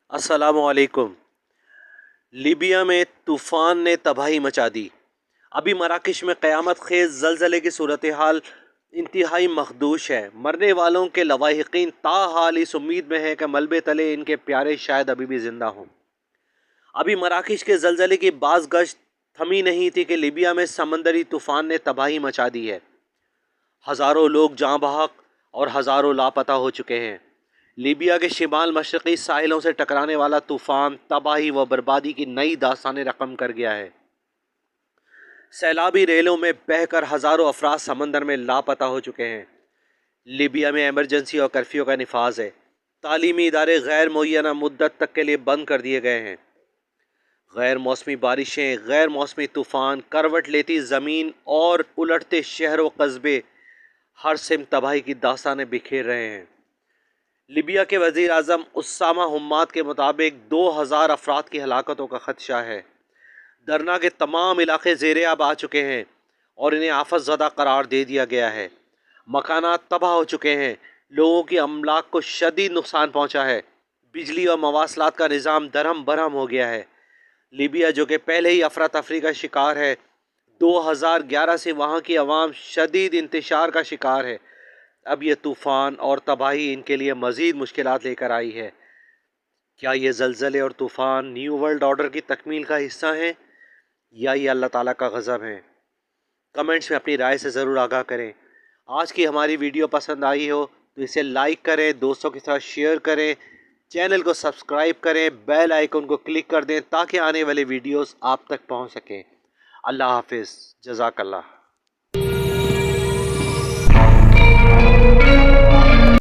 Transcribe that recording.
السلام علیکم۔ لیبیا میں طوفان نے تباہی مچا دی۔ ابھی مراکش میں قیامت خیز زلزلے کی صورتحال انتہائی مخدوش ہے۔ مرنے والوں کے لواحقین تاحال اس امید میں ہیں کہ ملبے تلے ان کے پیارے شاید ابھی بھی زندہ ہوں۔ ابھی مراکش کے زلزلے کی باز گشت تھمی نہیں تھی کہ لیبیا میں سمندری طوفان نے تباہی مچا دی ہے۔ ہزاروں لوگ جاں بحق اور ہزاروں لاپتہ ہو چکے ہیں۔ لیبیا کے شمال مشرقی ساحلوں سے ٹکرانے والا طوفان تباہی و بربادی کی نئی داستانیں رقم کر گیا ہے۔ سیلابی ریلوں میں بہہ کر ہزاروں افراد سمندر میں لاپتہ ہو چکے ہیں۔ لیبیا میں ایمرجنسی اور کرفیو کا نفاذ ہے۔ تعلیمی ادارے غیر معینہ مدت تک کے لیے بند کر دیے گئے ہیں۔ غیر موسمی بارشیں، غیر موسمی طوفان، کروٹ لیتی زمین اور الٹتے شہر و قصبے ہر سمت تباہی کی داستانیں بکھیر رہے ہیں۔ لیبیا کے وزیر اعظم اسامہ حماد کے مطابق 2000 افراد کی ہلاکتوں کا خدشہ ہے۔ درنا کے تمام علاقے زیر آب آ چکے ہیں اور انہیں آفت زدہ قرار دے دیا گیا ہے۔ مکانات تباہ ہو چکے ہیں، لوگوں کی املاک کو شدید نقصان پہنچا ہے، بجلی اور مواصلات کا نظام درہم برہم ہو گیا ہے۔ لیبیا جو کہ پہلے ہی افراتفری کا شکار ہے، 2011 سے وہاں کی عوام شدید انتشار کا شکار ہے۔ اب یہ طوفان اور تباہی ان کے لیے مزید مشکلات لے کر آئی ہے۔ کیا یہ زلزلے اور طوفان نیو ورلڈ آرڈر کی تکمیل کا حصہ ہیں یا یہ اللہ تعالیٰ کا غضب ہے؟ کمنٹس میں اپنی رائے سے ضرور آگاہ کریں۔ آج کی ہماری ویڈیو پسند آئی ہو تو اسے لائک کریں، دوستوں کے ساتھ شیئر کریں، چینل کو سبسکرائب کریں، بیل آئیکن کو کلک کر دیں تاکہ آنے والے ویڈیوز آپ تک پہنچ سکیں۔ اللہ حافظ، جزاک اللہ۔